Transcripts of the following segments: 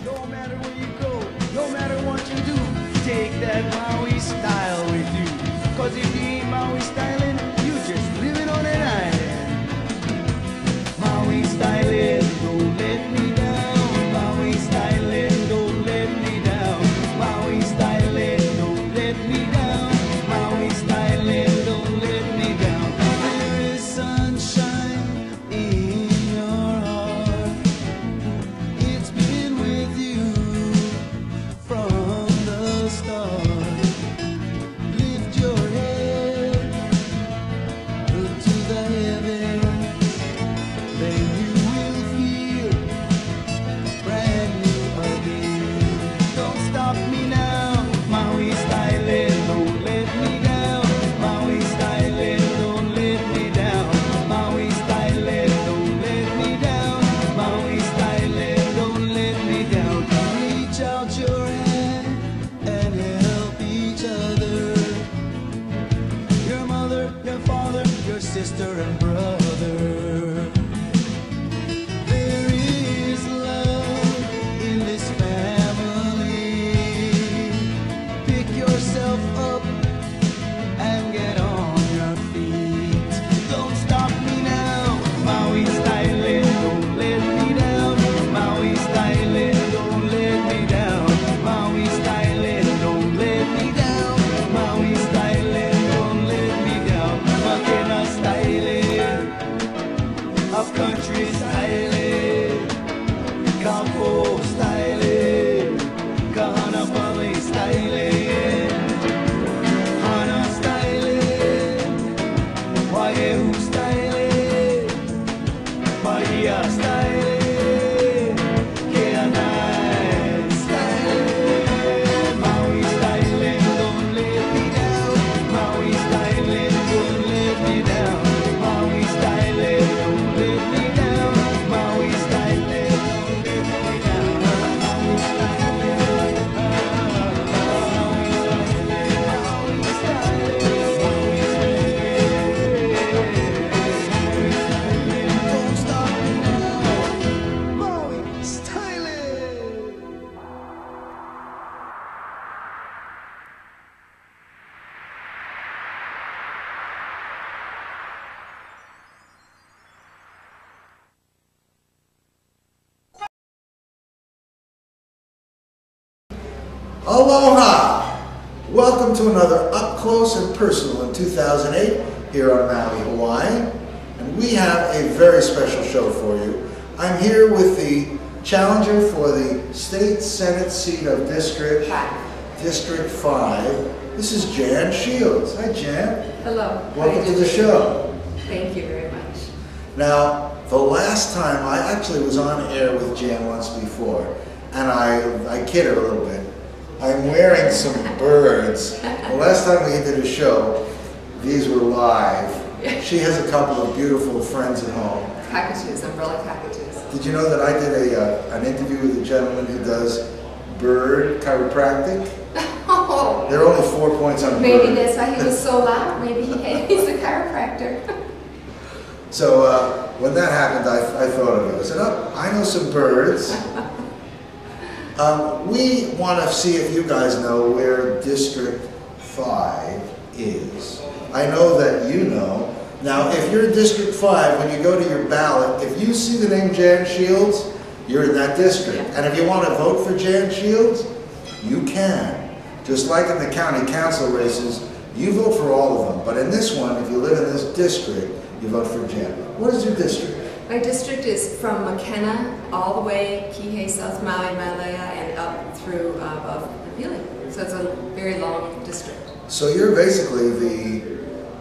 No matter where you go, no matter what you do, take that Maui style with you. Cause if you ain't Maui styling, you just living on an island. Maui styling, don't let me down. Maui styling, don't let me down. Maui styling, don't let me down. Maui styling, don't let me down. There is sunshine in your heart. It's been with you from the start. Lift your head, look to the heavens, then you will feel brand new again. Don't stop me now, Maui styling, don't let me down. Maui styling, don't let me down. Maui styling, don't let me down. Maui styling, don't let me down. Reach out your hand and help each other. Your mother, your father, your sister and brother. There is love in this family. Pick yourself up and get on your feet. Don't stop me now, Maui styling, don't let me down. Maui styling, don't let me down. Maui styling, don't let me down. Maui styling, don't let me down. Makena styling, up country styling, Campo styling, Kahana Valley styling, Hana styling, Waihu styling, Bahia styling, Keanai styling. Maui styling, don't let me down. Maui styling, don't let me down. Maui styling, don't let me down. Maui styling, don't let me down. Maui styling, Maui styling, don't stop me now. Maui styling. Aloha! Welcome to another Up Close and Personal in 2008 here on Maui, Hawaii. And we have a very special show for you. I'm here with the challenger for the State Senate seat of District 5. This is Jan Shields. Hi, Jan. Hello. Welcome to the show. Thank you very much. Now, the last time I actually was on air with Jan once before, and I kid her a little bit. I'm wearing some birds. The last time we did a show, these were live. She has a couple of beautiful friends at home. Cockatoos, umbrella cockatoos. Did you know that I did an interview with a gentleman who does bird chiropractic? Oh, There are only 4 points on maybe bird. that's why he was so loud. Maybe he's a chiropractor. So when that happened, I thought of it. I said, oh, I know some birds. We want to see if you guys know where District 5 is. I know that you know. Now, if you're in District 5, when you go to your ballot, if you see the name Jan Shields, you're in that district. And if you want to vote for Jan Shields, you can. Just like in the county council races, you vote for all of them. But in this one, if you live in this district, you vote for Jan. What is your district? My district is from McKenna all the way, Kihei, South Maui, Malaya, and up through above Napili. So it's a very long district. So you're basically the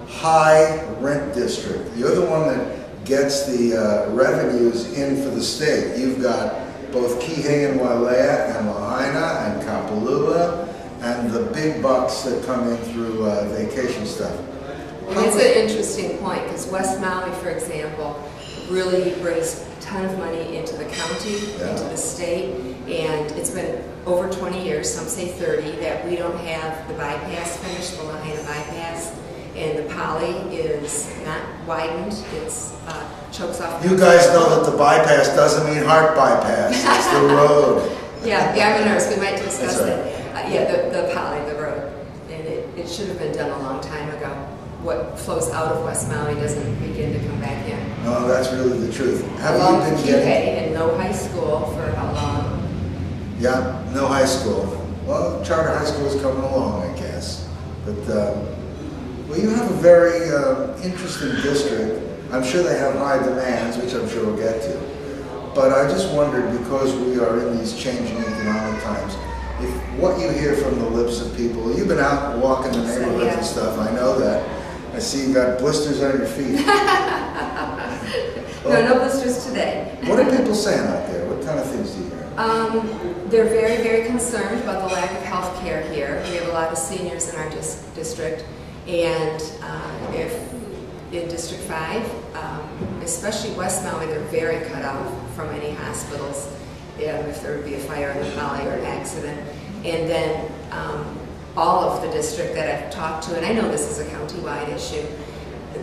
high rent district. You're the one that gets the revenues in for the state. You've got both Kihei and Wailea and Lahaina and Kapalua and the big bucks that come in through vacation stuff. It's an interesting point because West Maui, for example, really brings a ton of money into the county, into the state, and it's been over 20 years, some say 30, that we don't have the bypass finished, the Lahaina bypass, and the poly is not widened, it's chokes off. You guys know that the bypass doesn't mean heart bypass, it's the road. Yeah, I'm a nurse, we might discuss That's that. Yeah, the Poly, the road, and it should have been done a long time ago. What flows out of West Maui doesn't begin to come back in. No, that's really the truth. Have Along you with been getting... and no high school for how long? Yeah, no high school. Well, charter high school is coming along, I guess. But, well, you have a very interesting district. I'm sure they have high demands, which I'm sure we'll get to. But I just wondered, because we are in these changing economic times, if what you hear from the lips of people, you've been out walking the neighborhoods and stuff, I know that. I see you got blisters on your feet. No blisters today. What are people saying out there? What kind of things do you hear? They're very, very concerned about the lack of health care here. We have a lot of seniors in our district, and if in District 5, especially West Maui, they're very cut off from any hospitals if there would be a fire in the Poly or an accident. And then all of the district that I've talked to, and I know this is a county-wide issue,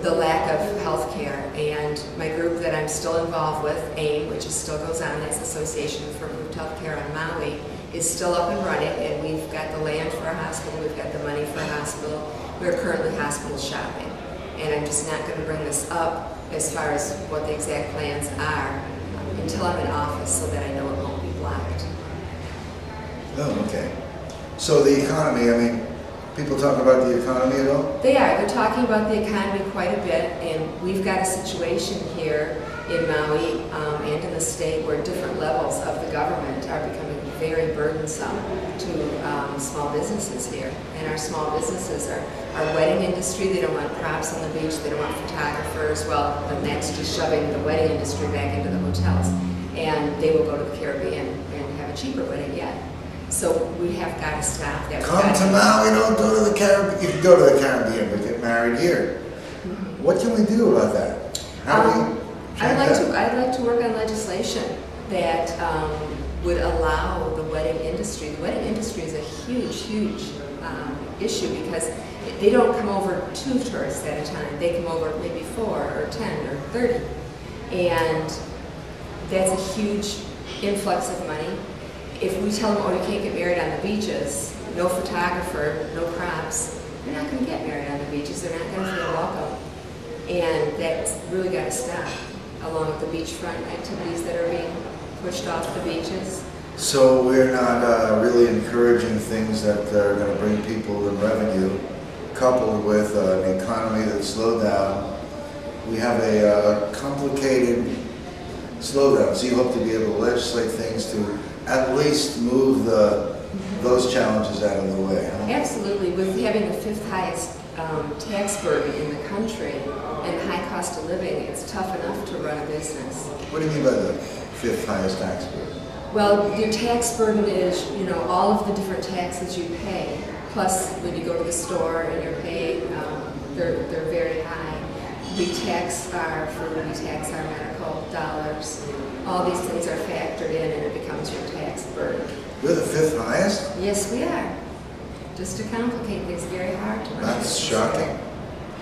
the lack of health care. And my group that I'm still involved with, AIM, which still goes on, that's Association for Improved Health Care on Maui, is still up and running, and we've got the land for a hospital, we've got the money for a hospital. We're currently hospital shopping. And I'm just not going to bring this up as far as what the exact plans are until I'm in office, so that I know it won't be blocked. Oh, okay. So the economy, I mean, people talk about the economy at all? They are. They're talking about the economy quite a bit, and we've got a situation here in Maui and in the state where different levels of the government are becoming very burdensome to small businesses here. And our small businesses are our wedding industry. They don't want props on the beach. They don't want photographers. Well, then that's just shoving the wedding industry back into the hotels. And they will go to the Caribbean and have a cheaper wedding yet. So we have got to stop that. Come to Maui, don't go to the Caribbean. You can go to the Caribbean, but get married here. Mm-hmm. What can we do about that? How do we I'd like to work on legislation that would allow the wedding industry. The wedding industry is a huge, huge issue, because they don't come over 2 tourists at a time. They come over maybe 4 or 10 or 30. And that's a huge influx of money. If we tell them, oh, you can't get married on the beaches, no photographer, no props, they're not going to get married on the beaches. They're not going to feel welcome. And that's really got to stop, along with the beachfront activities that are being pushed off the beaches. So we're not really encouraging things that are going to bring people in revenue, coupled with an economy that's slowed down. We have a complicated slowdown, so you hope to be able to legislate things to at least move those challenges out of the way. Huh? Absolutely. With having the 5th highest tax burden in the country and high cost of living, it's tough enough to run a business. What do you mean by the 5th highest tax burden? Well, your tax burden is, all of the different taxes you pay. Plus, when you go to the store and you're paying, they're very high. We tax our food, we tax our medical dollars. All these things are factored in, and it becomes your tax burden. We're the 5th highest? Yes, we are. Just to complicate things, very hard to run. That's shocking.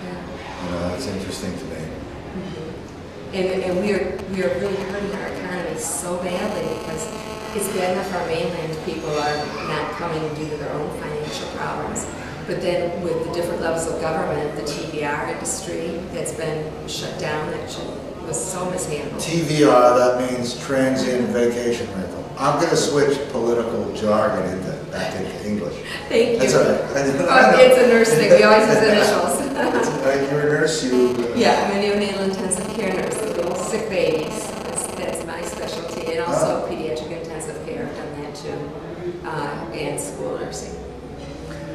Yeah. That's interesting to me. And we are really hurting our economy so badly, because it's bad enough our mainland people are not coming due to their own financial problems. But then with the different levels of government, the TVR industry that's been shut down, that was so mishandled. TVR, that means transient vacation rental. I'm going to switch political jargon back into English. Thank you. That's all right. It's a nurse thing. We always use initials. You're a nurse, Yeah, I'm a neonatal intensive care nurse, little sick babies. That's my specialty. And also pediatric intensive care. I've done that too. And school nursing.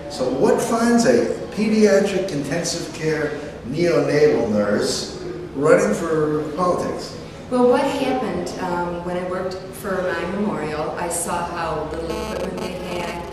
So what finds a pediatric intensive care neonatal nurse running for politics? Well, what happened when I worked for my memorial, I saw how little equipment they had.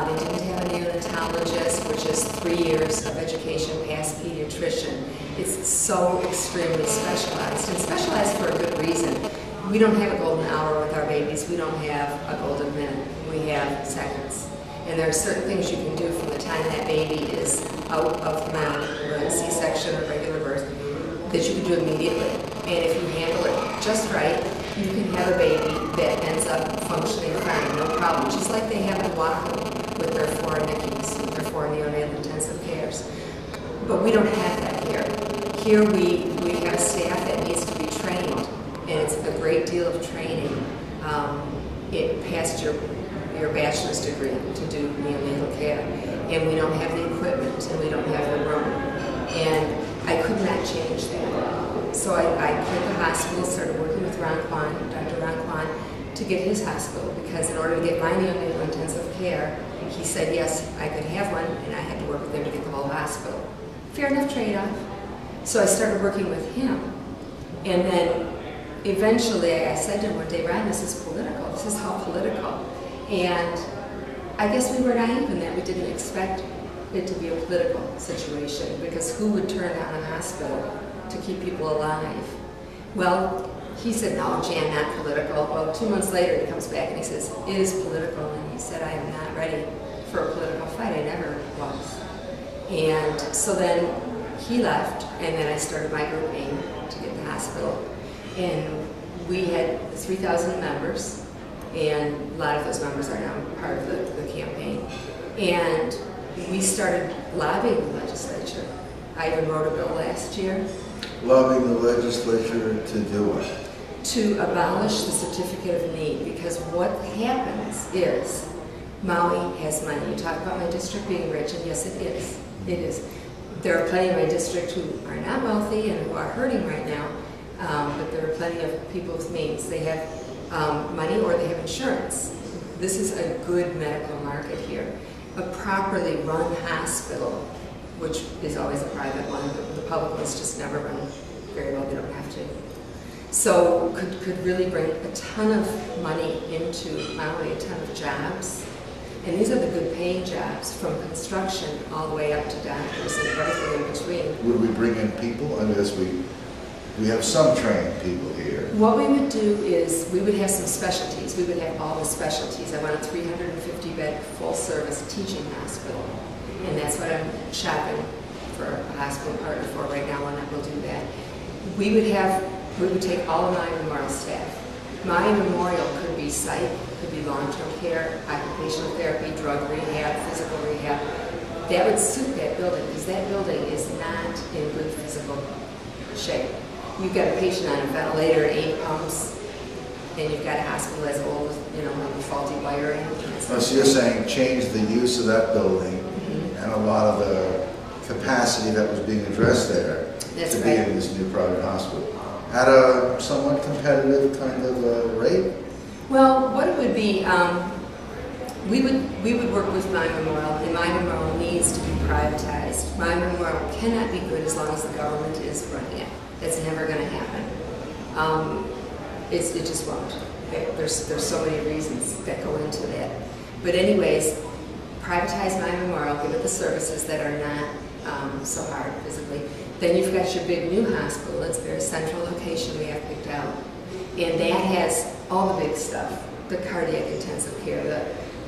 They didn't have a neonatologist, which is 3 years of education past pediatrician. It's so extremely specialized, and specialized for a good reason. We don't have a golden hour with our babies. We don't have a golden minute. We have seconds. And there are certain things you can do from the time that baby is out of the mouth, whether it's C-section or regular birth, that you can do immediately. And if you handle it just right, you can have a baby that ends up functioning fine, no problem, just like they have in Oahu with their 4 NICUs, with their 4 neonatal intensive cares. But we don't have that here. Here we have a staff that needs to be trained, and it's a great deal of training. It passed your bachelor's degree to do neonatal care, and we don't have the equipment, and we don't have the room. And I could not change that. So I quit the hospital, started working with Ron Kwan, Dr. Ron Kwan, to get his hospital, because in order to get my neonatal intensive care, he said yes, I could have one, and I had to work with him to get the whole hospital. Fair enough trade-off. So I started working with him, and then eventually I said to him one day, Ron, this is political, this is how political. And I guess we were naive in that we didn't expect it to be a political situation, because who would turn down a hospital to keep people alive? Well, he said, no, Jan, not political. Well, 2 months later he comes back and he says, it is political. And he said, I am not ready for a political fight. I never was. And so then he left, and then I started my group AIM to get the hospital. And we had 3,000 members, and a lot of those members are now part of the campaign. And we started lobbying the legislature. I even wrote a bill last year. Lobbying the legislature to do what? To abolish the certificate of need, because what happens is Maui has money. You talk about my district being rich, and yes, it is. It is. There are plenty in my district who are not wealthy and who are hurting right now, but there are plenty of people with means. They have money or they have insurance. This is a good medical market here. A properly run hospital, which is always a private one, the public ones just never run very well, they don't have to. So could really bring a ton of money into Maui, a ton of jobs. And these are the good paying jobs, from construction all the way up to doctors and everything in between. Would we bring in people? I guess we have some trained people here. What we would do is we would have some specialties. We would have all the specialties. I want a 350-bed full-service teaching hospital. And that's what I'm shopping for a hospital partner for right now, and I will do that. We would take all of my Memorial staff. My Memorial could be psych, could be long-term care, occupational therapy, drug rehab, physical rehab. That would suit that building, because that building is not in good physical shape. You've got a patient on a ventilator, 8 pumps, and you've got a hospital that's old, with faulty wiring. So you're saying change the use of that building and a lot of the capacity that was being addressed there to be in this new private hospital at a somewhat competitive kind of rate? Well, what it would be, we would work with my Memorial, and my Memorial needs to be privatized. My Memorial cannot be good as long as the government is running it. That's never going to happen. It just won't. There's so many reasons that go into that. But anyways, privatize my Memorial, give it the services that are not so hard physically. Then you've got your big new hospital. It's a very central location we have picked out. And that has all the big stuff, the cardiac intensive care,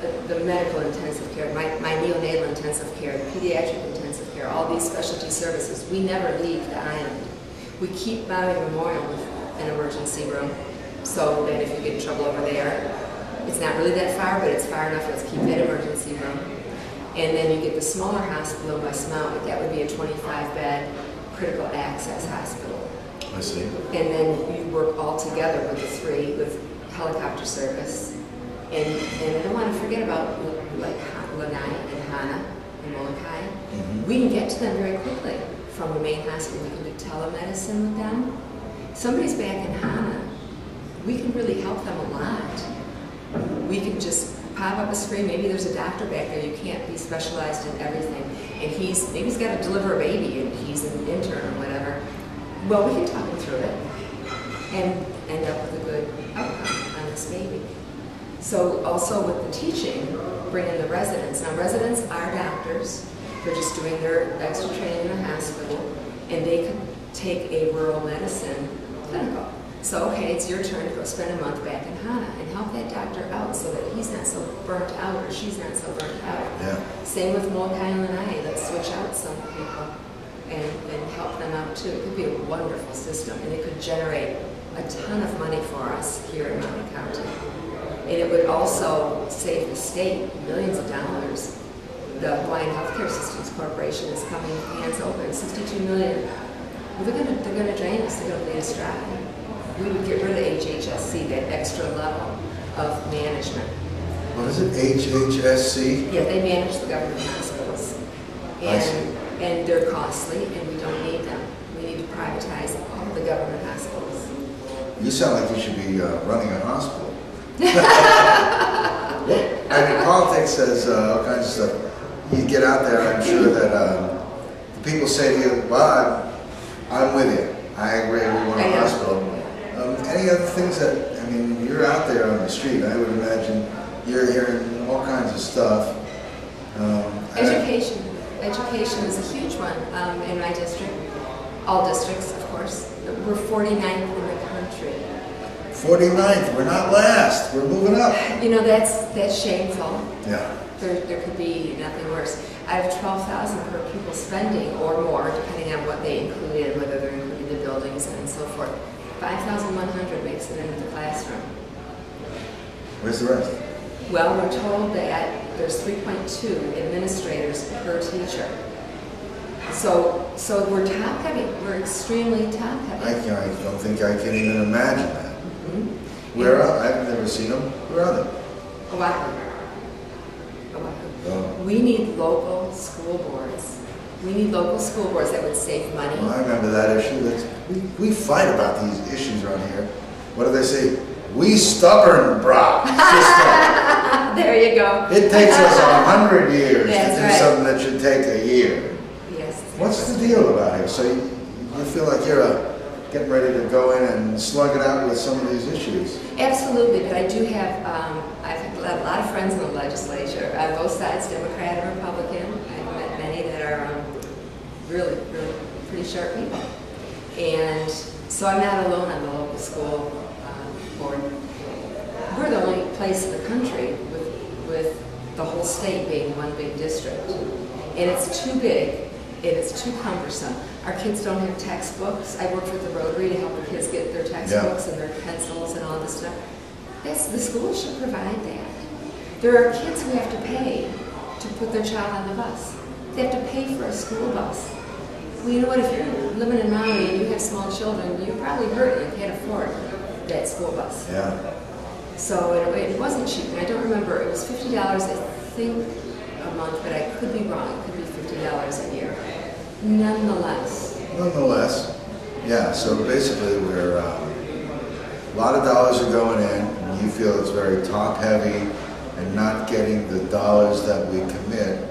the medical intensive care, my neonatal intensive care, the pediatric intensive care, all these specialty services. We never leave the island. We keep Maui Memorial with an emergency room, so that if you get in trouble over there, it's not really that far, but it's far enough, let's keep that emergency room. And then you get the smaller hospital in West Maui. That would be a 25-bed critical access hospital. I see. And then you work all together with the 3, with helicopter service. And I don't want to forget about like Lanai and Hana and Molokai. We can get to them very quickly from the main hospital. We can do telemedicine with them. Somebody's back in Hana, we can really help them a lot. We can just pop up a screen. Maybe there's a doctor back there. You can't be specialized in everything. And maybe he's got to deliver a baby and he's an intern or whatever. Well, we can talk him through it and end up with a good outcome on this baby. So also with the teaching, bring in the residents. Now residents are doctors. They're just doing their extra training in the hospital, and they could take a rural medicine clinical. So, okay, it's your turn to go spend a month back in Hana and help that doctor out so that he's not so burnt out or she's not so burnt out. Yeah. Same with Molokai and Lanai. Let's switch out some people and help them out too. It could be a wonderful system, and it could generate a ton of money for us here in Maui County. And it would also save the state millions of dollars. The Hawaiian Healthcare Systems Corporation is coming hands open, $62 million. Well, they're gonna drain us, they're gonna lead us dry. We would get rid of HHSC, that extra level of management. What is it, HHSC? Yeah, they manage the government hospitals. And they're costly, and we don't need them. We need to privatize all the government hospitals. You sound like you should be running a hospital. I mean, politics says all kinds of stuff. You get out there, I'm sure that the people say to you, well, I'm with you. I agree, we want a hospital. Any other things that, I mean, you're out there on the street, I would imagine you're hearing all kinds of stuff. Education. Education is a huge one in my district. All districts, of course. We're 49th in the country. 49th, we're not last, we're moving up. You know, that's shameful. Yeah. There could be nothing worse. I have 12,000 per pupil spending or more, depending on what they included, whether they're including the buildings and so forth. 5,100 makes it into the classroom. Where's the rest? Well, we're told that there's 3.2 administrators per teacher. So we're top heavy. We're extremely top heavy. I don't think I can even imagine that. Mm-hmm. Where are, I've never seen them. Where are they? Oahu. Oh. We need local school boards. We need local school boards that would save money. Well, I remember that issue. We fight about these issues around here. What do they say? We stubborn, brah. There you go. It takes us 100 years That's to do right. something that should take a year. Yes. What's the deal about here? So you feel like you're getting ready to go in and slug it out with some of these issues? Absolutely, but I do have, I've had a lot of friends in the legislature, both sides, Democrat and Republican. I've met many that are really, really pretty sharp people. And so I'm not alone on the local school board. We're the only place in the country with the whole state being one big district. And it's too big, and it's too cumbersome. Our kids don't have textbooks. I worked with the Rotary to help the kids get their textbooks and their pencils and all this stuff. The school should provide that. There are kids who have to pay to put their child on the bus. They have to pay for a school bus. Well, you know what, if you're living in Maui and you have small children, you probably hurt and can't afford that school bus. Yeah. So it wasn't cheap, and I don't remember, it was $50, I think, a month, but I could be wrong. It could be $50 a year. Nonetheless, yeah, so basically we're, a lot of dollars are going in, and you feel it's very top heavy and not getting the dollars that we commit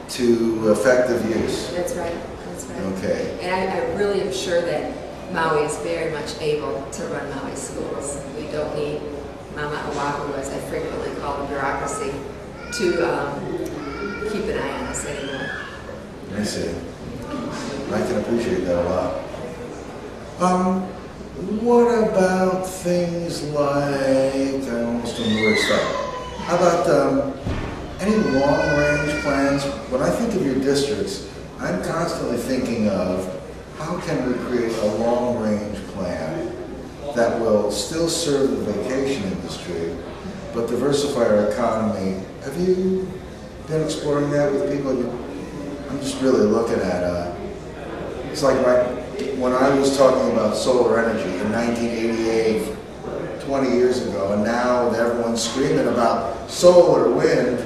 to effective use. that's right, that's right. Okay. And I really am sure that Maui is very much able to run Maui schools. We don't need Mama Oahu, as I frequently call the bureaucracy, to keep an eye on us anymore. I see. I can appreciate that a lot. What about things like, I almost don't know where to start. How about any long-range plans? When I think of your districts, I'm constantly thinking of how can we create a long-range plan that will still serve the vacation industry, but diversify our economy. Have you been exploring that with people? I'm just really looking at, it's like when I was talking about solar energy in 1988, 20 years ago, and now everyone's screaming about solar, wind,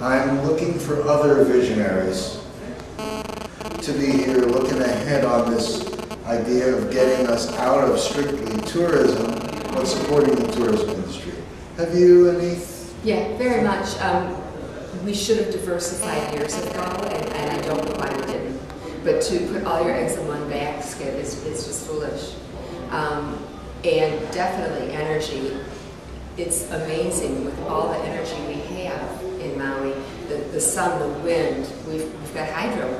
I'm looking for other visionaries to be here looking ahead on this idea of getting us out of strictly tourism, but supporting the tourism industry. Have you any? Yeah, very much. We should have diversified years ago, and I don't know why we didn't. But to put all your eggs in one basket is just foolish. And definitely energy. It's amazing with all the energy we have in Maui. The sun, the wind, we've got hydro,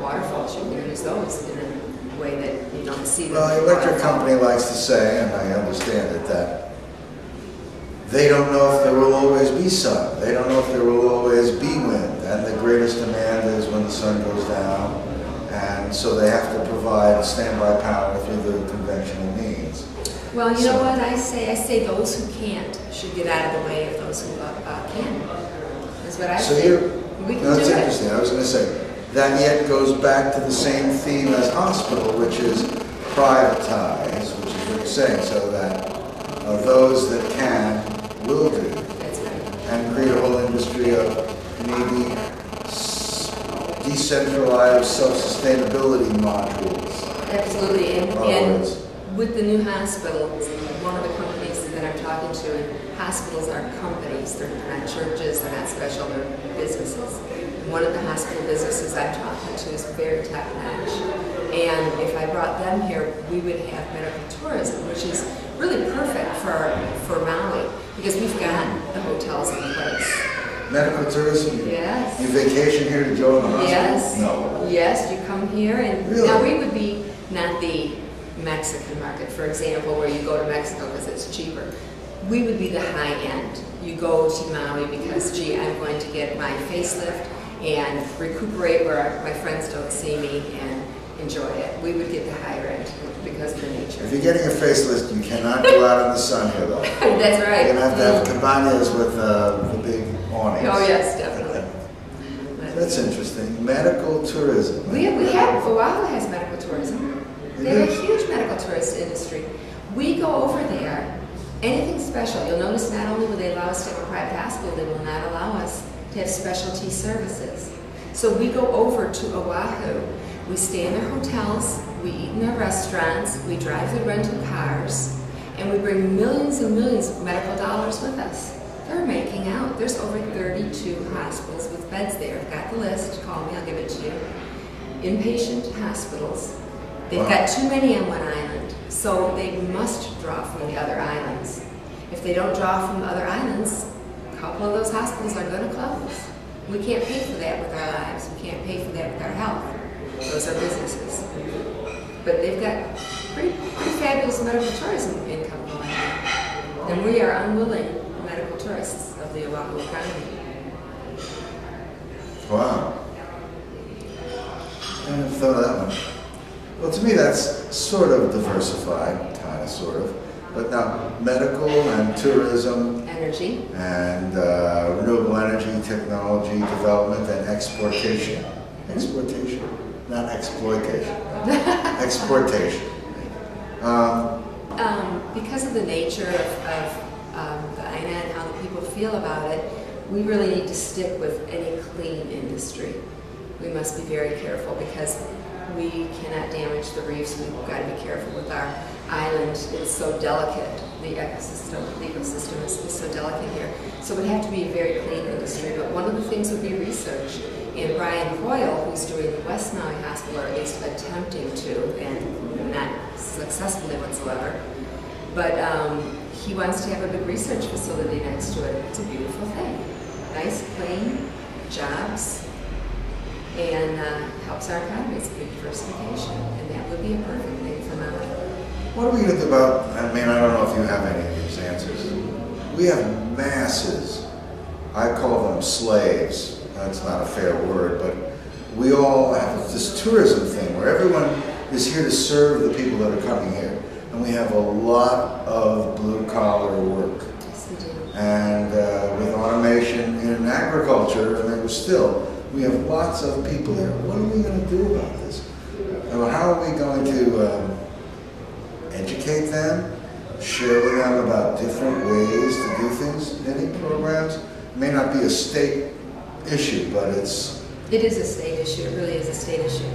waterfalls. You can use those in a way that you don't see them. Well, the electric company likes to say, and I understand it, that they don't know if there will always be sun. They don't know if there will always be wind. And the greatest demand is when the sun goes down. And so they have to provide standby power through the conventional means. Well, you know what I say? I say those who can't should get out of the way of those who can. That's what I say. We can that's do interesting. I was going to say, that yet goes back to the same theme as hospital, which is privatize, which is what you're saying, so that those that can will do. That's right. And create a whole industry of maybe decentralized self-sustainability modules. Absolutely. And with the new hospitals, one of the companies that I'm talking to, and hospitals are companies, they're not churches, they're not special, they're businesses. One of the hospital businesses I'm talking to is very top-notch. And if I brought them here, we would have medical tourism, which is really perfect for Maui, because we've got the hotels in place. Medical tourism? Yes. You vacation here to go in the hospital? Yes. No. Yes, you come here, and really? Now we would be not the Mexican market, for example, where you go to Mexico because it's cheaper. We would be the high end. You go to Maui because, gee, I'm going to get my facelift and recuperate where my friends don't see me and enjoy it. We would get the higher end because of the nature. If you're getting a facelift, you cannot go out in the sun here, though. That's right. You're going to have cabanas with the big awnings. Oh, yes, definitely. That's interesting. Medical tourism. We have, Oahu has medical tourism. They have a huge medical tourist industry. We go over there, anything special. You'll notice not only will they allow us to have a private hospital, they will not allow us to have specialty services. So we go over to Oahu, we stay in their hotels, we eat in their restaurants, we drive their rental cars, and we bring millions and millions of medical dollars with us. They're making out. There's over 32 hospitals with beds there. I've got the list. Call me, I'll give it to you. Inpatient hospitals. They've got too many on one island, so they must draw from the other islands. If they don't draw from the other islands, a couple of those hospitals are going to close. We can't pay for that with our lives. We can't pay for that with our health. Those are businesses. But they've got pretty fabulous medical tourism income going on. And we are unwilling medical tourists of the Oahu economy. Wow. I never thought of that one. Well, to me, that's sort of diversified, kind of, sort of. But now, medical and tourism. Energy. And renewable energy, technology development, and exportation. Exportation, not exploitation. Exportation. Because of the nature of the INA and how the people feel about it, we really need to stick with any clean industry. We must be very careful because we cannot damage the reefs. We've got to be careful with our island. It's so delicate. The ecosystem is so delicate here. So it would have to be a very clean industry. But one of the things would be research. And Brian Hoyle, who's doing the West Maui Hospital, or at least attempting to, and not successfully whatsoever, but he wants to have a big research facility next to it. It's a beautiful thing. Nice, clean, jobs, and helps our economy. It's a big diversification, and that would be a perfect thing for Maui. What are we going to do about, I mean, I don't know if you have any of these answers. We have masses. I call them slaves. That's not a fair word, but we all have this tourism thing where everyone is here to serve the people that are coming here. And we have a lot of blue-collar work. Yes, we do. And with automation in agriculture, and we have lots of people there. What are we going to do about this? How are we going to educate them, share with them about different ways to do things? Any programs? It may not be a state issue, but it's... It is a state issue. It really is a state issue.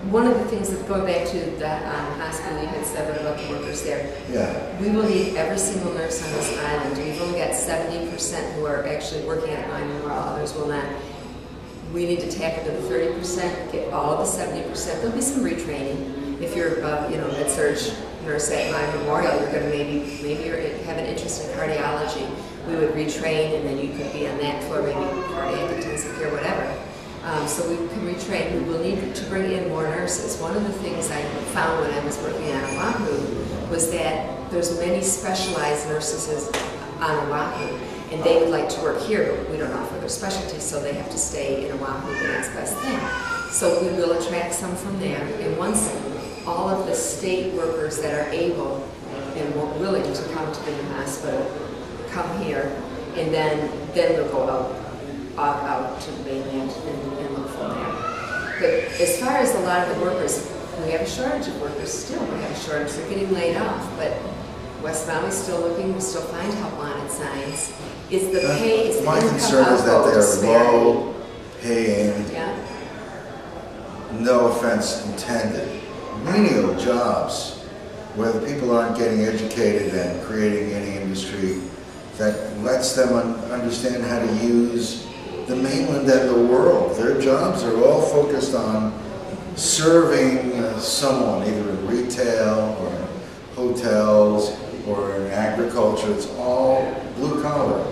One of the things that, going back to the hospital you had said about the workers there, yeah. We will need every single nurse on this island. We've only got 70% who are actually working at Maui, while others will not. We need to tap into the 30%, get all the 70%. There'll be some retraining. If you're, med-surg nurse at Maui Memorial, you're going to maybe you have an interest in cardiology. We would retrain, and then you could be on that floor, maybe cardiac intensive care, whatever. So we can retrain. We will need to bring in more nurses. One of the things I found when I was working on Oahu was that there's many specialized nurses on Oahu, and they would like to work here, but we don't offer their specialty, so they have to stay in Oahu, the next best thing. So we will attract some from there, and once all of the state workers that are able and willing to come to the new hospital, come here, and then we'll go out to the mainland and look from there. But as far as a lot of the workers, we have a shortage of workers still. We have a shortage. They're getting laid off, but West Maui's still looking. We still find help wanted signs. It's the pay. It's my the concern is that they're low paying. Yeah. No offense intended. Menial jobs where the people aren't getting educated and creating any industry that lets them understand how to use the mainland and the world. Their jobs are all focused on serving someone, either in retail or in hotels or in agriculture. It's all blue collar.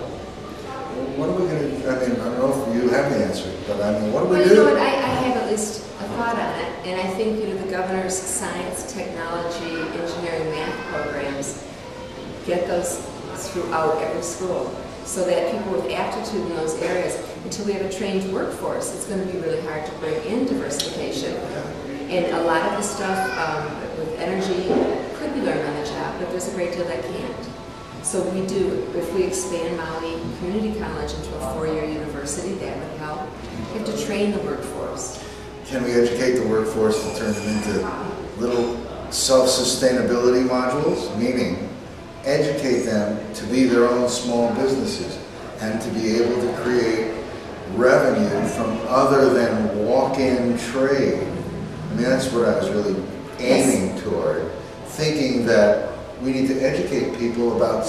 What are we going to, I mean, I don't know if you have the answer, but I mean, what do we do? You know what, I have at least a thought on it, and I think, you know, the governor's science, technology, engineering, math programs, get those throughout every school, so that people with aptitude in those areas, until we have a trained workforce, it's going to be really hard to bring in diversification. And a lot of the stuff with energy could be learned on the job, but there's a great deal that can't. So we do, if we expand Maui Community College into a 4-year university, that would help. We have to train the workforce. Can we educate the workforce to turn them into little self-sustainability modules? Meaning, educate them to be their own small businesses and to be able to create revenue from other than walk-in trade. I mean, that's what I was really aiming toward, thinking that we need to educate people about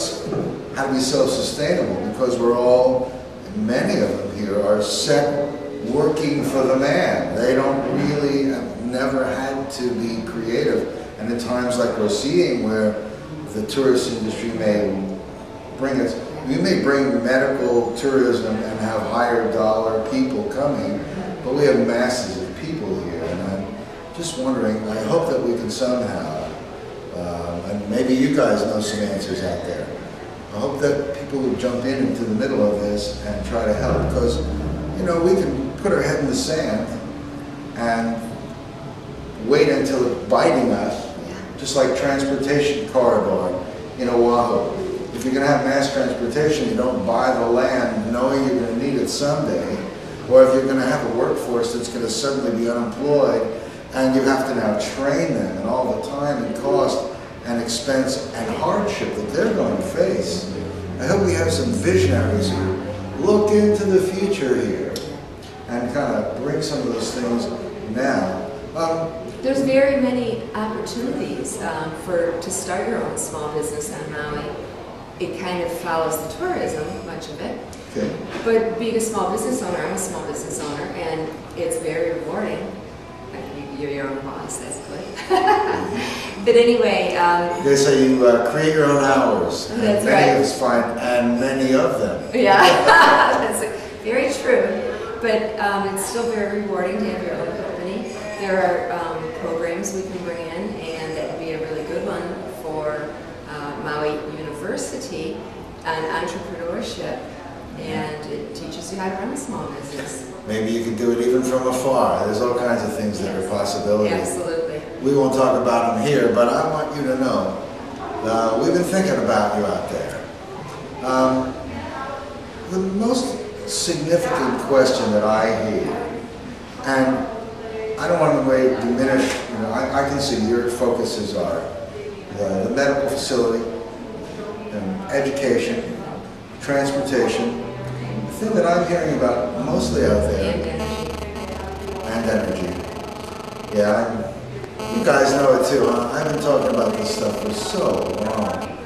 how to be self-sustainable, because we're all, many of them here, are set working for the man. They don't really, have never had to be creative. And in times like we're seeing, where the tourist industry may bring us, we may bring medical tourism and have higher dollar people coming, but we have masses of people here. And I'm just wondering, I hope that we can somehow, and maybe you guys know some answers out there, I hope that people would jump into the middle of this and try to help, because, you know, we can put our head in the sand and wait until it's biting us, just like transportation corridor in Oahu. If you're going to have mass transportation, you don't buy the land knowing you're going to need it someday. Or if you're going to have a workforce that's going to suddenly be unemployed, and you have to now train them, and all the time and cost and expense and hardship that they're going to face. I hope we have some visionaries who look into the future here and kind of bring some of those things now. There's very many opportunities to start your own small business on Maui. It kind of follows the tourism, much of it. Okay. But being a small business owner, I'm a small business owner, and it's very rewarding. You're your own boss, that's good. But anyway... they say you create your own hours. That's many right. of us find, and many of them. Yeah, that's very true. But it's still very rewarding to have your own company. There are programs we can bring in, and that would be a really good one for Maui University on entrepreneurship, and it teaches you how to run a small business. Maybe you can do it even from afar. There's all kinds of things that are possibilities. Absolutely. We won't talk about them here, but I want you to know, we've been thinking about you out there. The most significant question that I hear, and I don't want to diminish, you know, I can see your focuses are the medical facility, education, transportation. The thing that I'm hearing about mostly out there, and energy. Yeah, you guys know it too, huh? I've been talking about this stuff for so long.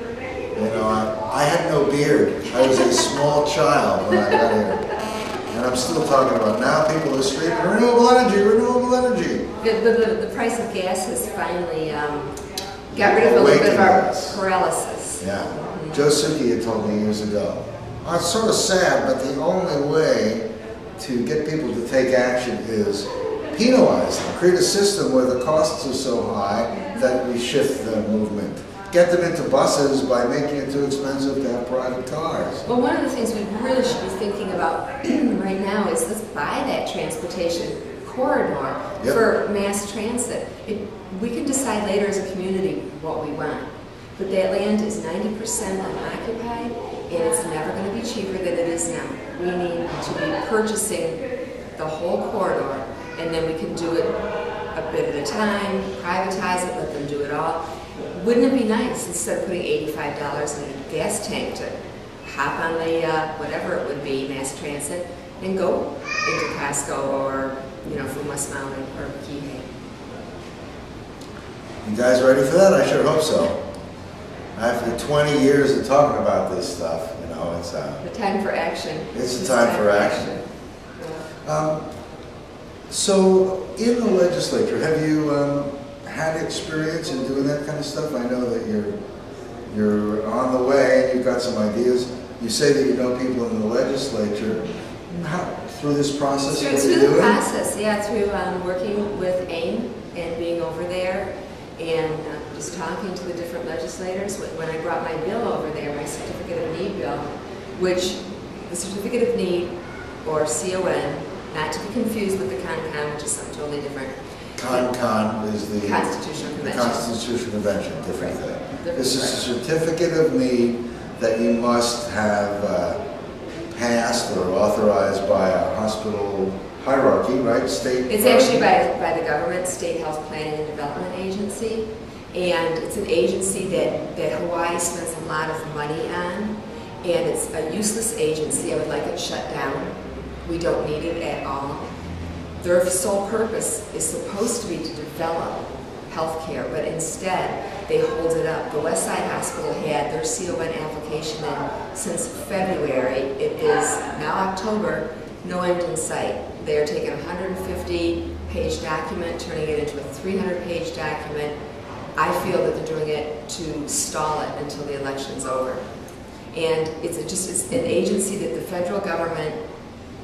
You know, I had no beard. I was a small child when I got here. And I'm still talking about, now people are screaming, renewable energy, renewable energy. The price of gas has finally got rid of a little bit of our paralysis. Yeah. Joe Suki had told me years ago, oh, it's sort of sad, but the only way to get people to take action is penalize them, create a system where the costs are so high that we shift the movement. Get them into buses by making it too expensive to have private cars. Well, one of the things we really should be thinking about right now is let's buy that transportation corridor for mass transit. We can decide later as a community what we want. But that land is 90% unoccupied, and it's never going to be cheaper than it is now. We need to be purchasing the whole corridor, and then we can do it a bit at a time, privatize it, let them do it all. Wouldn't it be nice, instead of putting $85 in a gas tank, to hop on the, whatever it would be, mass transit, and go into Costco or, from West Maui or Kihei. You guys ready for that? I sure hope so. After 20 years of talking about this stuff, it's the time for action. It's the time for action. So, in the legislature, have you had experience in doing that kind of stuff? I know that you're on the way. You've got some ideas. You say that you know people in the legislature. How, through this process? Through the process, yeah. Through working with AIM and being over there. And just talking to the different legislators. When I brought my bill over there, my Certificate of Need bill, which the Certificate of Need, or CON, not to be confused with the CON, which is something totally different. CON is the Constitutional Convention. The Constitutional Convention, different thing. This is a right. Certificate of Need that you must have passed or authorized by a hospital hierarchy, right? State. It's actually by the government, State Health Planning and Development Agency, and it's an agency that Hawaii spends a lot of money on, and it's a useless agency. I would like it shut down. We don't need it at all. Their sole purpose is supposed to be to develop healthcare, but instead they hold it up. The Westside Hospital had their CON application in since February. It is now October, no end in sight. They're taking a 150-page document, turning it into a 300-page document. I feel that they're doing it to stall it until the election's over. And it's an agency that the federal government,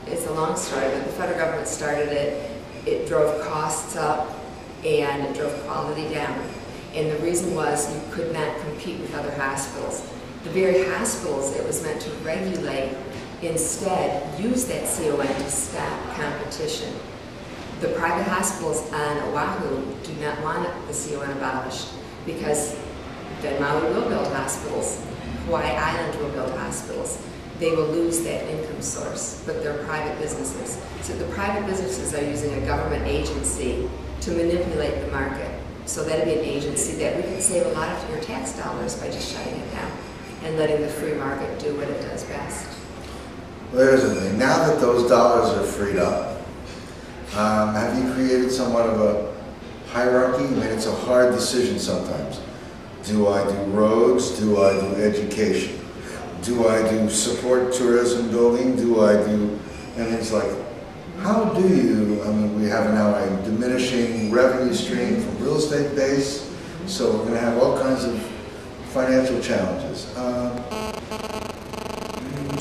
it's a long story, but the federal government started it. It drove costs up and it drove quality down. And the reason was you could not compete with other hospitals. The very hospitals it was meant to regulate instead use that CON to stop competition. The private hospitals on Oahu do not want the CON abolished because then Maui will build hospitals, Hawaii Island will build hospitals. They will lose that income source, but they're private businesses. So the private businesses are using a government agency to manipulate the market. So that'd be an agency that we could save a lot of your tax dollars by just shutting it down and letting the free market do what it does best. Well, there's the thing. Now that those dollars are freed up, have you created somewhat of a hierarchy? I mean, it's a hard decision sometimes. Do I do roads? Do I do education? Do I do support tourism building? Do I do, and it's like, how do you, I mean, we have now a diminishing revenue stream from real estate base, so we're going to have all kinds of financial challenges.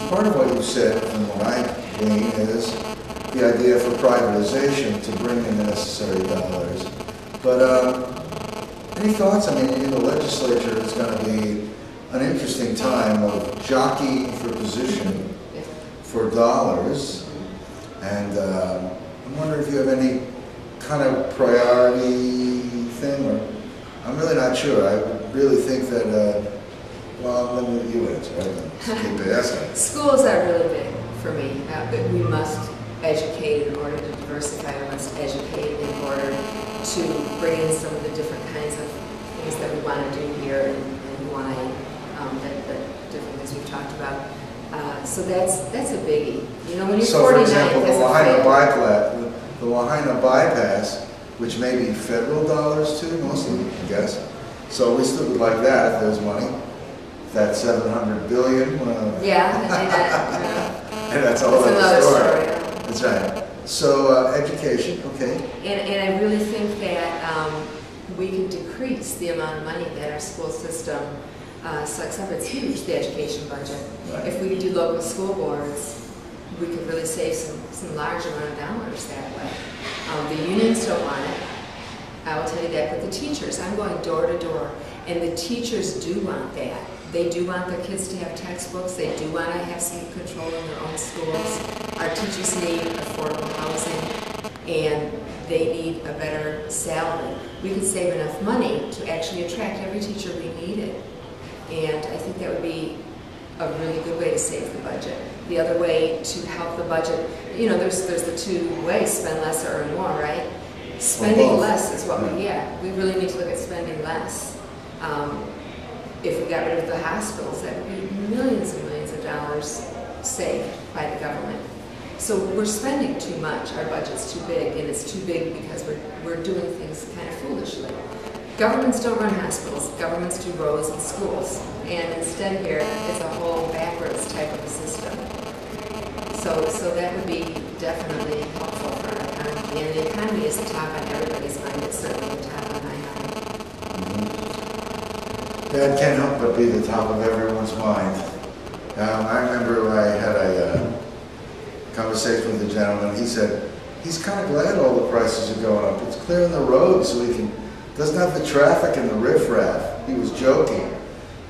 Part of what you said, and what I glean, is the idea for privatization to bring in the necessary dollars. But any thoughts? I mean, in the legislature, it's going to be an interesting time of jockeying for position for dollars. And I'm wondering if you have any kind of priority thing, or I'm really not sure. I really think that, well, let me, you answer, right? Keep asking. Schools are really big for me. We must educate in order to diversify. We must educate in order to bring in some of the different kinds of things that we want to do here in Hawaii, the different things we've talked about. So that's a biggie. You know, when you're 49, so, for example, the Lahaina bypass, which may be federal dollars too, mostly, I guess. So we still would like that if there's money. That $700 billion. Yeah, and that's a whole other story. That's right. So education, okay. And I really think that we can decrease the amount of money that our school system sucks up. It's huge, the education budget. Right. If we could do local school boards, we could really save some large amount of dollars that way. The unions don't want it. I will tell you that, but the teachers, I'm going door to door, and the teachers do want that. They do want their kids to have textbooks. They do want to have some control in their own schools. Our teachers need affordable housing, and they need a better salary. We could save enough money to actually attract every teacher we needed And I think that would be a really good way to save the budget. The other way to help the budget, you know, there's the two ways, spend less or earn more, right? Spending less is what we really need to look at spending less. If we got rid of the hospitals, that would be millions and millions of dollars saved by the government. So we're spending too much, our budget's too big, and it's too big because we're doing things kind of foolishly. Governments don't run hospitals, governments do roads and schools, and instead here, it's a whole backwards type of a system. So that would be definitely helpful for our economy, and the economy is the top on everybody's mind, it's certainly the top on my mind. That can't help but be the top of everyone's mind. I remember I had a conversation with a gentleman. He said he's kind of glad all the prices are going up. It's clearing the road so he doesn't have the traffic and the riffraff. He was joking.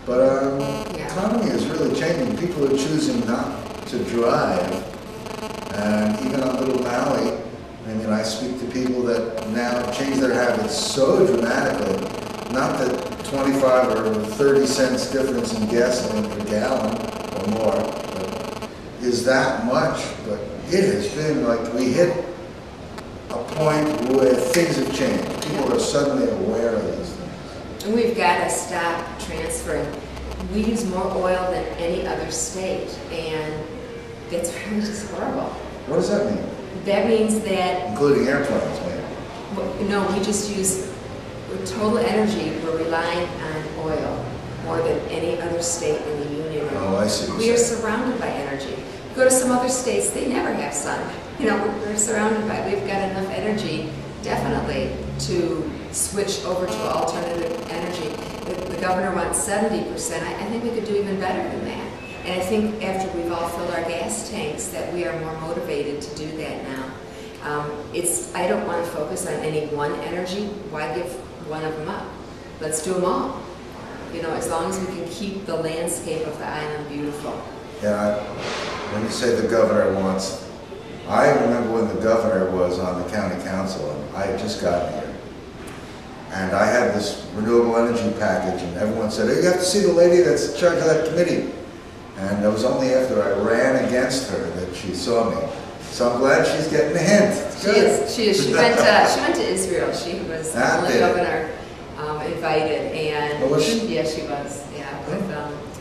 But the economy is really changing. People are choosing not to drive. And even on little Maui, I mean, I speak to people that now change their habits so dramatically. Not that 25 or 30 cents difference in gasoline per gallon or more but is that much, but it has been like we hit a point where things have changed. People are suddenly aware of these things. And we've got to stop transferring. We use more oil than any other state, and it's really just horrible. What does that mean? That means that... Including airplanes, maybe? No, we just use total energy. We're relying on oil more than any other state in the Union. Oh, I see. We are surrounded by energy. Go to some other states, they never have sun. You know, we're surrounded by, we've got enough energy, definitely, to switch over to alternative energy. The governor wants 70%. I think we could do even better than that. And I think after we've all filled our gas tanks that we are more motivated to do that now. I don't want to focus on any one energy. Why give one of them up? Let's do them all. You know, as long as we can keep the landscape of the island beautiful. Yeah, when you say the governor wants, I remember when the governor was on the county council, and I had just gotten here. And I had this renewable energy package, and everyone said, hey, you have to see the lady that's in charge of that committee. And it was only after I ran against her that she saw me. So I'm glad she's getting a hint. She is. She went to Israel. She was the only governor invited, and was she? Yeah, she was. Yeah, with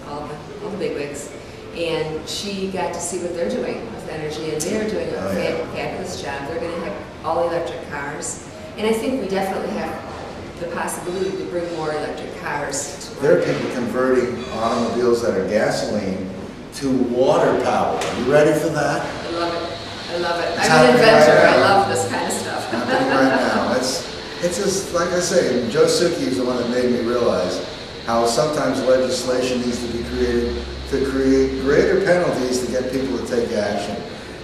all the bigwigs, and she got to see what they're doing with energy, and they're doing a fabulous job. They're going to have all electric cars, and I think we definitely have the possibility to bring more electric cars. There are people converting automobiles that are gasoline to water power. Are you ready for that? I love it. I love it. I'm an inventor. I love this kind of stuff. Happening right now. It's just, like I say, Joe Suki is the one that made me realize how sometimes legislation needs to be created to create greater penalties to get people to take action.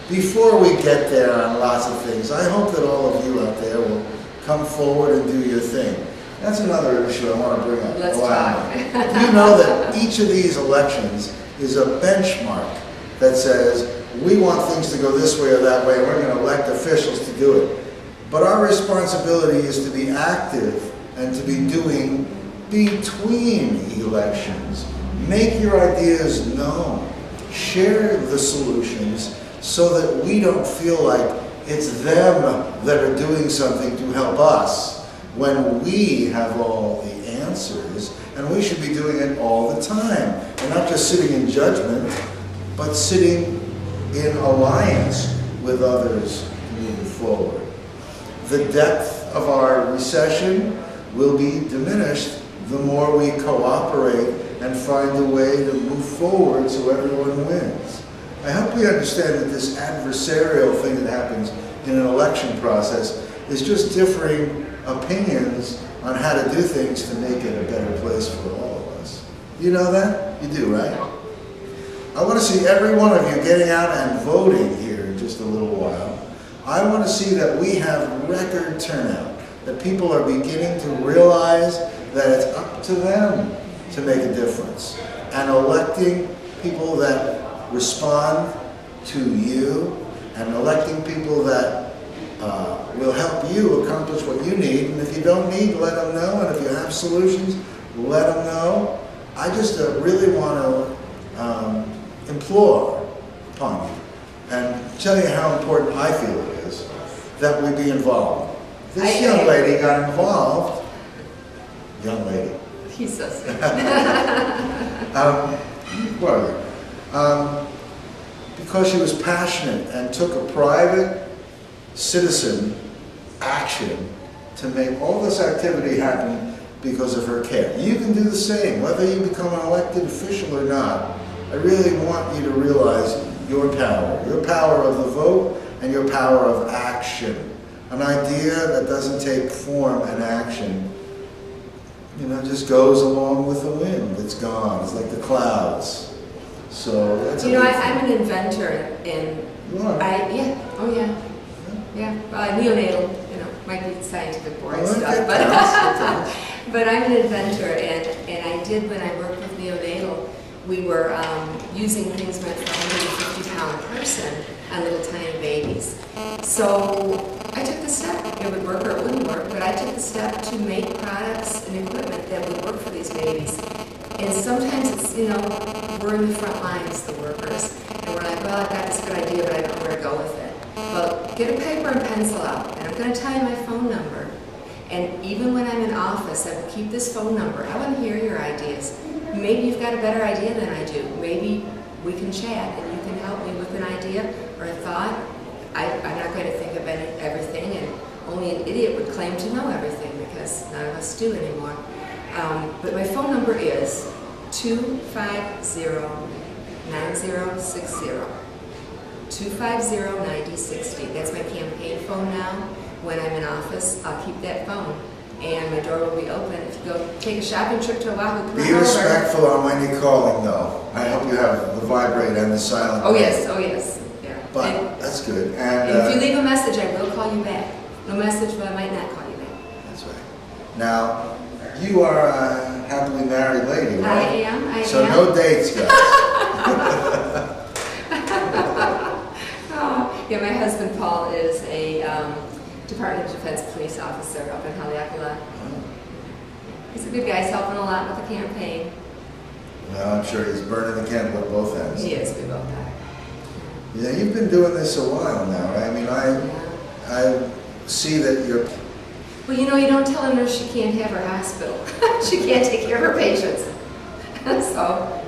Before we get there on lots of things, I hope that all of you out there will come forward and do your thing. That's another issue I want to bring up. Let's talk. You know that each of these elections is a benchmark that says, we want things to go this way or that way, and we're going to elect officials to do it. But our responsibility is to be active and to be doing between elections. Make your ideas known. Share the solutions so that we don't feel like it's them that are doing something to help us when we have all the answers, and we should be doing it all the time. And not just sitting in judgment, but sitting in alliance with others moving forward. The depth of our recession will be diminished the more we cooperate and find a way to move forward so everyone wins. I hope we understand that this adversarial thing that happens in an election process is just differing opinions on how to do things to make it a better place for all of us. You know that? You do, right? I want to see every one of you getting out and voting here in just a little while. I want to see that we have record turnout, that people are beginning to realize that it's up to them to make a difference, and electing people that respond to you, and electing people that will help you accomplish what you need. And if you don't need, let them know, and if you have solutions, let them know. I just really want to implore upon you and tell you how important I feel it is that we be involved. This young lady got involved. Young lady. He's so sweet. Because she was passionate and took a private citizen action to make all this activity happen because of her care. You can do the same, whether you become an elected official or not. I really want you to realize your power of the vote and your power of action. An idea that doesn't take form and action, you know, just goes along with the wind. It's gone. It's like the clouds. So that's you know, I'm an inventor, and you are. Neonatal. You know, might be scientific boring stuff, but I'm an inventor, and I did when I worked with neonatal. We were using things meant for a 150-pound person on little tiny babies. So I took the step. It would work or it wouldn't work, but I took the step to make products and equipment that would work for these babies. And sometimes it's, you know, we're in the front lines, the workers, and we're like, well, I've got this good idea, but I don't know where to go with it. Well, get a paper and pencil out, and I'm going to tell you my phone number. And even when I'm in office, I will keep this phone number. I want to hear your ideas. Maybe you've got a better idea than I do. Maybe we can chat, and you can help me with an idea or a thought. I'm not going to think of everything, and only an idiot would claim to know everything, because none of us do anymore. But my phone number is 250-9060. 250-9060. That's my campaign phone now. When I'm in office, I'll keep that phone, and my door will be open. If you go take a shopping trip to Oahu, come Be respectful on when you're calling, though. I hope you have the vibrate and the silent. Oh yes, oh yes. Yeah. But that's good. And if you leave a message, I will call you back. No message, but I might not call you back. That's right. Now, you are a happily married lady, right? I am. So no dates, guys. Oh, yeah, my husband Paul is a Department of Defense police officer up in Haleakala. He's a good guy. He's helping a lot with the campaign. Well, I'm sure he's burning the candle at both ends. He is. We both are. Yeah, you've been doing this a while now, right? I mean, I see that you're... Well, you know, you don't tell a nurse she can't have her hospital. She can't take care of her patients. So,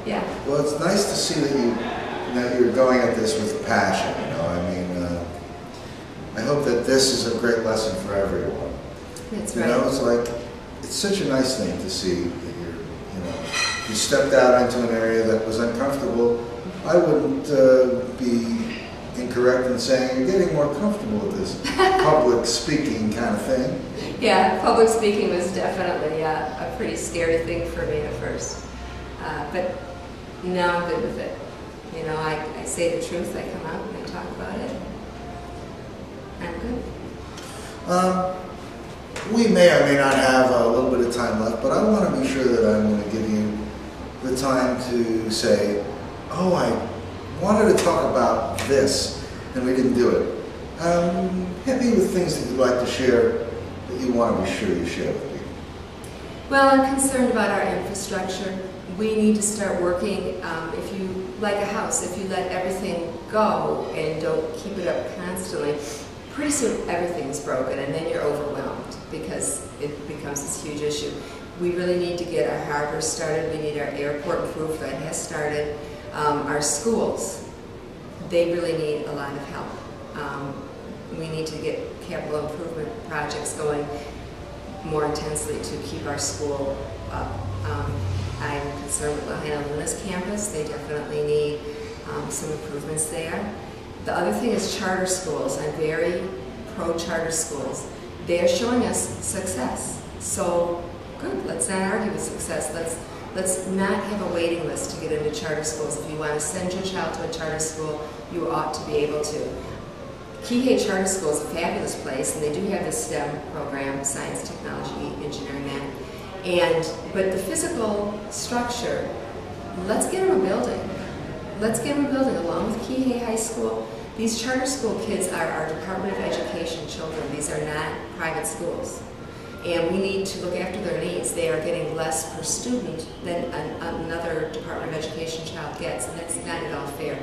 yeah. Well, it's nice to see that you're going at this with passion, you know. I mean, I hope that this is a great lesson for everyone. That's right. You know, it's like, it's such a nice thing to see that you stepped out into an area that was uncomfortable. I wouldn't be incorrect in saying you're getting more comfortable with this public speaking kind of thing. Yeah, public speaking was definitely a pretty scary thing for me at first. But now I'm good with it. You know, I say the truth, I come out and I talk about it. I'm good. We may or may not have a little bit of time left, but I want to be sure that I'm going to give you the time to say, oh, I wanted to talk about this, and we didn't do it. Hit me with things that you'd like to share that you want to be sure you share with me. Well, I'm concerned about our infrastructure. We need to start working, if you, like a house, if you let everything go and don't keep it up constantly, pretty soon everything's broken, and then you're overwhelmed because it becomes this huge issue. We really need to get our harbors started. We need our airport improved. That has started. Our schools, they really need a lot of help. We need to get capital improvement projects going more intensely to keep our school up. I'm concerned with Lahaina Luna's campus. They definitely need some improvements there. The other thing is charter schools. I'm very pro-charter schools. They are showing us success. So good, let's not argue with success. Let's not have a waiting list to get into charter schools. If you want to send your child to a charter school, you ought to be able to. Kihei Charter School is a fabulous place, and they do have the STEM program, science, technology, engineering, math. But the physical structure, let's get them a building. Let's get them a building along with Kihei High School. These charter school kids are our Department of Education children. These are not private schools. And we need to look after their needs. They are getting less per student than another Department of Education child gets, and that's not at all fair.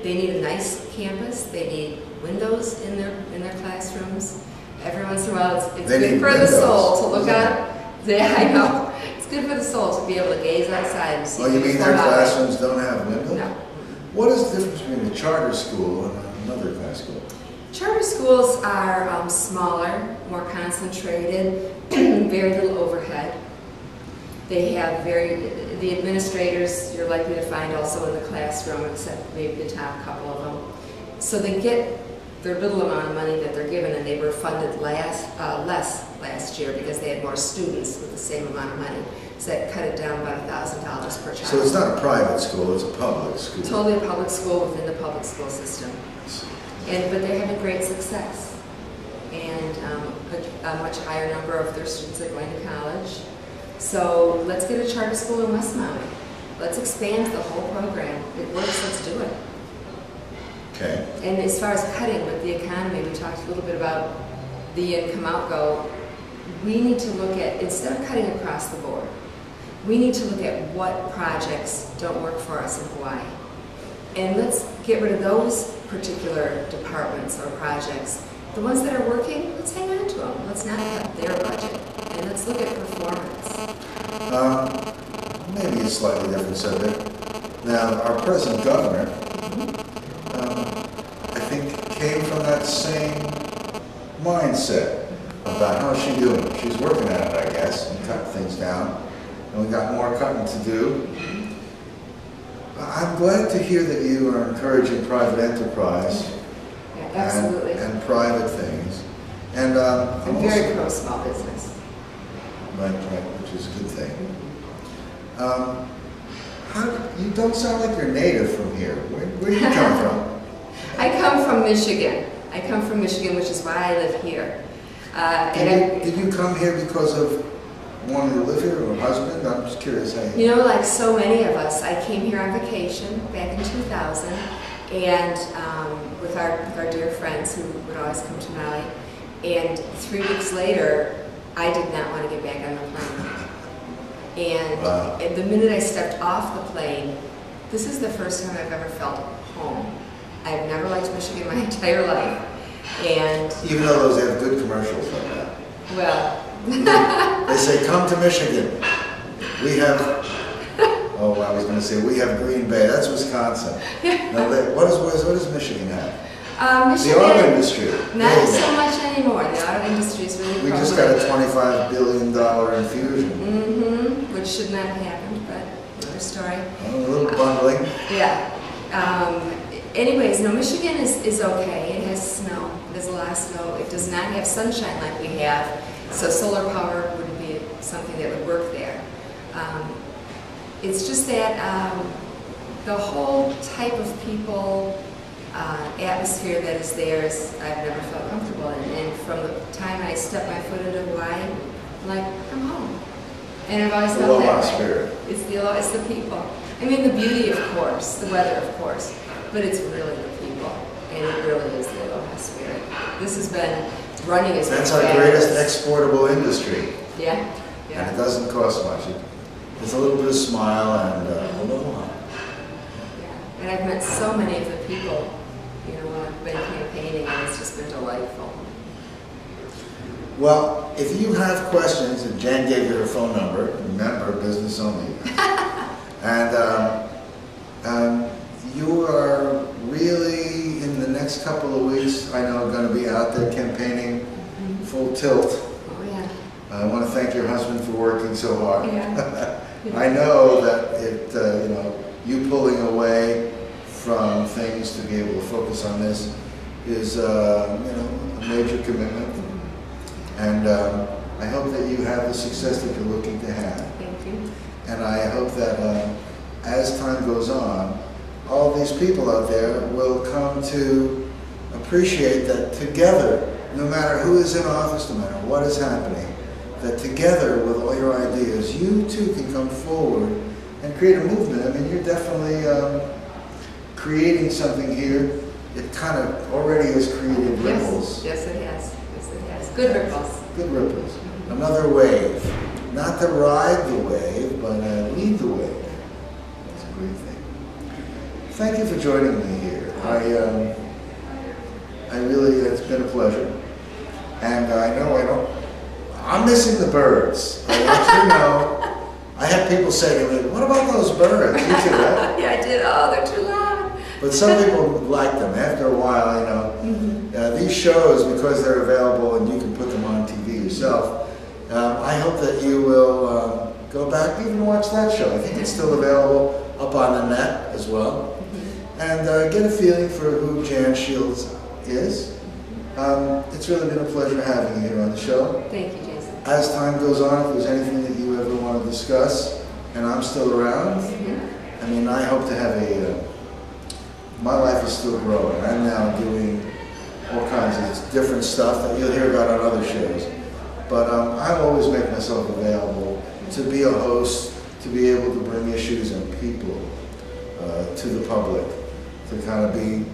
They need a nice campus. They need windows in their classrooms. Every once in a while, it's good for the soul to look out. Yeah, I know. It's good for the soul to be able to gaze outside and see. Oh, you mean their classrooms don't have windows? No. What is the difference between a charter school and another kind of school? Charter schools are smaller, more concentrated, very little overhead. They have the administrators you're likely to find also in the classroom, except maybe the top couple of them. So they get their little amount of money that they're given, and they were funded less last year because they had more students with the same amount of money. So that cut it down about $1,000 per child. So it's not a private school, it's a public school. Totally a public school within the public school system. But they're having great success. And a much higher number of their students are going to college. So let's get a charter school in West Maui. Let's expand the whole program. It works, let's do it. Okay. And as far as cutting with the economy, we talked a little bit about the in, come out, go. We need to look at, instead of cutting across the board, we need to look at what projects don't work for us in Hawaii. And let's get rid of those particular departments or projects. The ones that are working, let's hang on to them. Let's not cut their budget. And let's look at performance. Maybe a slightly different subject. Now, our present governor, I think, came from that same mindset about how's she doing. She's working at it, I guess, and cutting things down. And we got more cutting to do. I'm glad to hear that you are encouraging private enterprise. Yeah, absolutely. And private things. And I'm very pro small business. Right, which is a good thing. You don't sound like you're native from here. Where do you come from? I come from Michigan. I come from Michigan, which is why I live here. Did you come here because of wanting to live here, or a husband? I'm just curious how you... You know, like so many of us, I came here on vacation back in 2000, and with our dear friends who would always come to Maui. And 3 weeks later, I did not want to get back on the plane. And the minute I stepped off the plane, this is the first time I've ever felt home. I've never liked Michigan my entire life. And even though those have good commercials like that. Well, they say, come to Michigan. We have, oh, I was going to say, we have Green Bay. That's Wisconsin. Now, what does Michigan have? Michigan, the auto industry. Not so much anymore. The auto industry is really We just got a $25 billion infusion. Mm-hmm, which should not have happened, but another story. Oh, a little bundling. Yeah. Anyways, no, Michigan is okay. It has snow. There's a lot of snow. It does not have sunshine like we have, so solar power wouldn't be something that would work there. It's just that the whole type of people, atmosphere that is there is I've never felt comfortable in. And from the time I stepped my foot into Hawaii, I'm like, I'm home. And I've always felt that way. Spirit. It's the people. I mean, the beauty, of course, the weather, of course, but it's really the people, and it really is the aloha spirit. This has been running as That's our greatest exportable industry. Yeah. And it doesn't cost much. It's a little bit of smile and aloha. Yeah. And I've met so many of the people, you know, when I've been campaigning, and it's just been delightful. Well, if you have questions, and Jan gave you her phone number, remember, business only. And you are really, in the next couple of weeks, I know, going to be out there campaigning full tilt. Oh, yeah. I want to thank your husband for working so hard. Yeah. I know that it, you know, you pulling away from things to be able to focus on this is, you know, a major commitment. And I hope that you have the success that you're looking to have. Thank you. And I hope that as time goes on, all these people out there will come to appreciate that together, no matter who is in office, no matter what is happening, that together with all your ideas, you too can come forward and create a movement. I mean, you're definitely creating something here. It kind of already has created ripples. Yes, it has. Yes, it has. Good ripples. Good ripples. Another wave. Not to ride the wave, but lead the wave. That's a great thing. Thank you for joining me here. I really, it's been a pleasure. And I know I'm missing the birds. I want you to know, I had people say to me, what about those birds? You too, right? Yeah, I did. Oh, they're too loud. But some people like them. After a while, these shows, because they're available and you can put them on TV yourself, I hope that you will go back and even watch that show. I think it's still available up on the net as well. And get a feeling for who Jan Shields is. It's really been a pleasure having you here on the show. Thank you, Jason. As time goes on, if there's anything that you ever want to discuss, and I'm still around, I mean, I hope to have my life is still growing. I'm now doing all kinds of different stuff that you'll hear about on other shows. But I always make myself available to be a host, to be able to bring issues and people to the public, to kind of be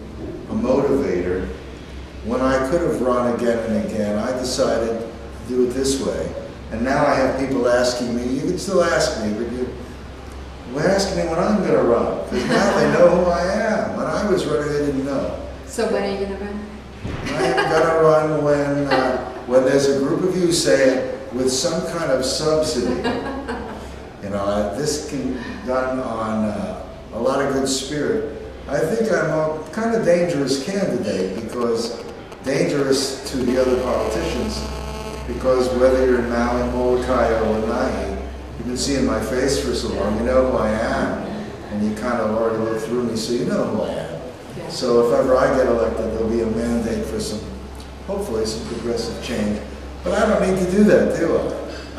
a motivator. When I could have run again and again, I decided to do it this way. And now I have people asking me, you can still ask me, but we're asking me when I'm going to run. Because now they know who I am. When I was running, they didn't know. So when are you going to run? I am going to run when there's a group of you saying, with some kind of subsidy. This can be done on a lot of good spirit. I think I'm a kind of dangerous candidate, because dangerous to the other politicians, because whether you're in Maui, Molokai, or Lanai, you've been seeing my face for so long, you know who I am, and you kind of already look through me, so you know who I am. Yeah. So if ever I get elected, there'll be a mandate for hopefully some progressive change. But I don't need to do that, do I?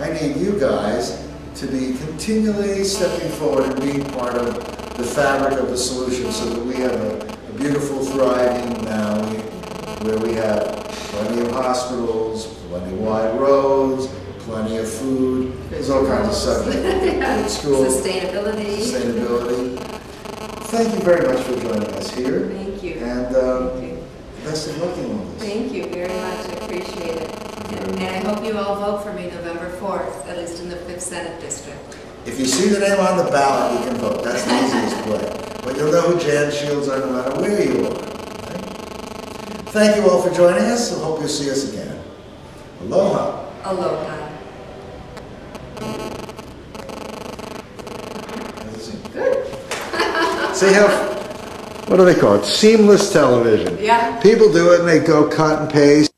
I need you guys to be continually stepping forward and being part of the fabric of the solution, so that we have a beautiful, thriving Maui, where we have plenty of hospitals, plenty of wide roads, plenty of food. There's all kinds of subjects. Good schools. Sustainability. Thank you very much for joining us here. Thank you. And best of luck in all this. Thank you very much. I appreciate it. And I hope you all vote for me November 4th, at least in the 5th Senate District. If you see the name on the ballot, you can vote. That's the easiest way. But you'll know who Jan Shields are no matter where you are. Okay? Thank you all for joining us. I hope you'll see us again. Aloha. Aloha. Good. See how, what do they call it? Seamless television. Yeah. People do it and they go cut and paste.